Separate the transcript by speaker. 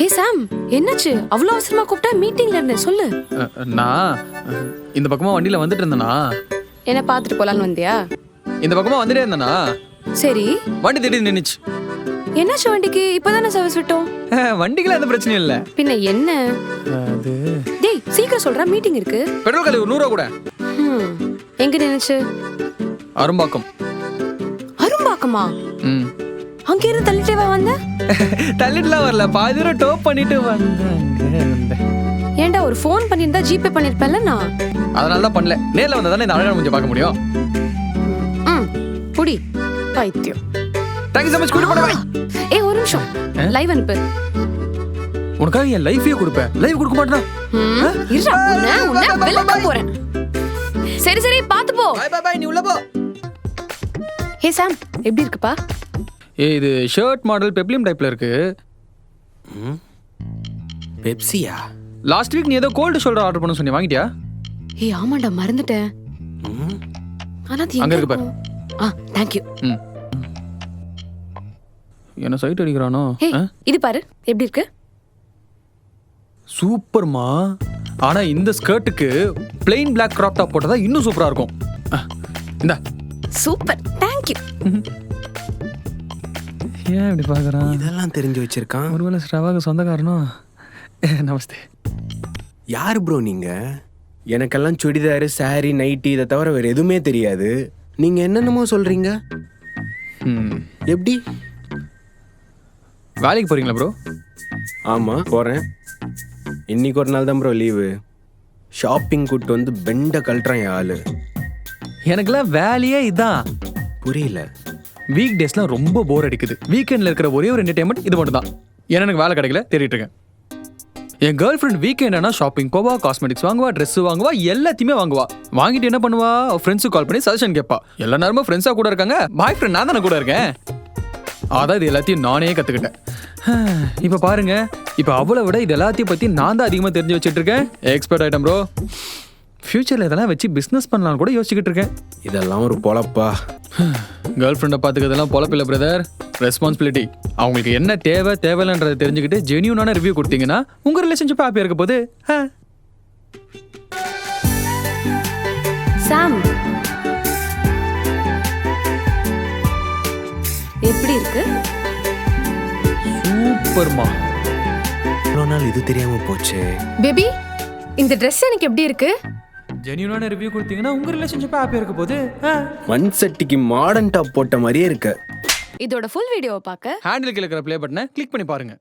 Speaker 1: ஏ சாம், என்னாச்சு? அவ்வளவு அவசரமா கூப்பிட்டா மீட்டிங்ல இருந்தேன், சொல்லு.
Speaker 2: நான் இந்த பக்கமா வண்டியில வந்துட்டு இருந்தேனா?
Speaker 1: என்ன பாத்துட்டு போலான்னு வந்தியா?
Speaker 2: இந்த பக்கமா வந்துட்டே இருந்தேனா?
Speaker 1: சரி,
Speaker 2: வண்டி திடீர்னு நின்னுச்சு.
Speaker 1: என்னாச்சு வண்டிக்கு? இப்பதானே சர்வீஸ் விட்டோம்.
Speaker 2: வண்டிக்குலாம் எந்த பிரச்சனையும் இல்ல.
Speaker 1: பின்ன என்ன?
Speaker 2: அது
Speaker 1: டேய் சீக்கிரம் சொல்றா, மீட்டிங் இருக்கு.
Speaker 2: பெட்ரோல் கழிவு 100 ரூபா கூட.
Speaker 1: எங்க நின்னுச்சு?
Speaker 2: அரும்பாக்கம்.
Speaker 1: அரும்பாக்கமா?
Speaker 2: ம்.
Speaker 1: அங்க இருந்து தள்ளிட்டே வந்த?
Speaker 2: தள்ளிட்டுலாம் வரல, பாதி தூரம் டோப் பண்ணிட்டு வந்தேன்.
Speaker 1: ஏன்டா ஒரு ஃபோன் பண்ணிருந்தா ஜிபே பண்ணிருப்பேன்ல நான்.
Speaker 2: அதனால தான் பண்ணல. நேர்ல வந்தா தானே இந்த அழகான மூஞ்ச பார்க்க முடியும்.
Speaker 1: புடி பைத்தியம்.
Speaker 2: Thank you so much. கூட்டி போடா.
Speaker 1: ஏய் ஒரு நிமிஷம், லைவ் அனுப்பு.
Speaker 2: உனக்காக என் லைஃபையே கொடுப்பேன். லைவ் கொடுக்க மாட்டேனா?
Speaker 1: இருடா, உன்னை வெல்லக்க போறேன். சரி சரி பாத்து போ.
Speaker 2: பை பை பை, நீ உள்ள போ.
Speaker 1: ஹே சாம், எப்படி இருக்குப்பா?
Speaker 2: இது ஷர்ட் மாடல் பெப்ளியம் டைப்ல இருக்கு.
Speaker 3: பெப்சியா?
Speaker 2: லாஸ்ட் வீக் நீ ஏதோ கோல்டு ஷோல்டர் ஆர்டர் பண்ண சொன்னி, வாங்கிட்டியா?
Speaker 1: ஏய் ஆமாடா, மறந்துட்டேன். ஆனா அது
Speaker 2: அங்க இருக்கு பாரு.
Speaker 1: Thank you.
Speaker 2: என்ன சைட் அடிக்கறானோ?
Speaker 1: இது பாரு, எப்படி இருக்கு?
Speaker 2: சூப்பர்மா. ஆனா இந்த ஸ்கர்ட்டுக்கு plain black crop top போட்டா இன்னும் சூப்பரா இருக்கும். இந்தா.
Speaker 1: Super, thank you.
Speaker 2: ஏன் இப்படி பாக்குறான்?
Speaker 3: இதெல்லாம் தெரிஞ்சு வச்சிருக்கான்.
Speaker 2: ஒருவேளை ஸ்ரவாக சொந்தக்காரனோ? நமஸ்தே.
Speaker 3: யார் ப்ரோ நீங்க? எனக்கெல்லாம் சுடிதாரு, சாரி, நைட்டி இதை தவிர வேற எதுவுமே தெரியாது. நீங்க என்னென்னமோ சொல்றீங்க. எப்படி?
Speaker 2: வேலைக்கு போறீங்களா ப்ரோ?
Speaker 3: ஆமா போறேன். இன்னைக்கு ஒரு நாள் தான் ப்ரோ லீவு. ஷாப்பிங் கூட்டு வந்து பெண்ட கழட்டுறேன் ஆளு.
Speaker 2: எனக்குலாம் வேலையே இதான்.
Speaker 3: புரியல.
Speaker 2: வீக் டேஸ்லாம் ரொம்ப போர் அடிக்குது. வீக்கெண்ட்ல இருக்கிற ஒரே ஒரு என்டர்டைன்மெண்ட் இது மட்டும் தான். ஏன்னா எனக்கு வேலை கிடைக்கல, தேடிட்டு இருக்கேன். என் கேர்ள் ஃப்ரெண்ட் வீக்கெண்ட் ஷாப்பிங் போவா, காஸ்மெட்டிக்ஸ் வாங்குவா, ட்ரெஸ் வாங்குவா, எல்லாத்தையுமே வாங்குவா. வாங்கிட்டு என்ன பண்ணுவா? ஃப்ரெண்ட்ஸுக்கு கால் பண்ணி சஜஷன் கேட்பா. எல்லா நேரமும் ஃப்ரெண்ட்ஸா கூட இருக்காங்க, பாய் ஃப்ரெண்ட் நான் தானே கூட இருக்கேன். அதான் இது எல்லாத்தையும் நானே கத்துக்கிட்டேன். இப்ப பாருங்க, இப்ப அவளை விட இது எல்லாத்தையும் பத்தி நான் தான் அதிகமா தெரிஞ்சு வச்சிட்டு இருக்கேன். Expert item bro. ஃபியூச்சர்ல இதெல்லாம் வச்சு பிசினஸ் பண்ணலாம் கூட யோசிச்சுக்கிட்டு இருக்கேன்.
Speaker 3: இதெல்லாம் ஒரு பொழப்பா?
Speaker 2: கேர்ள் ஃப்ரெண்டை பார்த்துக்கிறதெல்லாம் பொழப்பில்லை பிரதர், ரெஸ்பான்சிபிலிட்டி. அவங்களுக்கு என்ன தேவை தேவையில்லைன்றதை தெரிஞ்சுக்கிட்டு ஜென்யூனான ரிவ்யூ கொடுத்தீங்கன்னா உங்க ரிலேஷன்ஷிப் ஹாப்பியா இருக்க போது.
Speaker 1: சாம், எப்படி இருக்கு?
Speaker 2: சூப்பர்மா.
Speaker 3: இவ்வளோ நாள் இது தெரியாம போச்சு.
Speaker 1: பேபி, இந்த ட்ரெஸ் எனக்கு எப்படி இருக்கு?
Speaker 2: ஜென்யூனான ரிவ்யூ கொடுத்தீங்கன்னா உங்க ரிலேஷன்ஷிப் ஹாப்பியா இருக்க போது.
Speaker 3: மண் சட்டிக்கு மாடர்ன் டாப் போட்ட மாதிரியே இருக்கு.
Speaker 1: இதோட ஃபுல் வீடியோவை பார்க்க
Speaker 2: ஹேண்டில் கீழே இருக்கிற ப்ளே பட்டனை கிளிக் பண்ணி பாருங்க.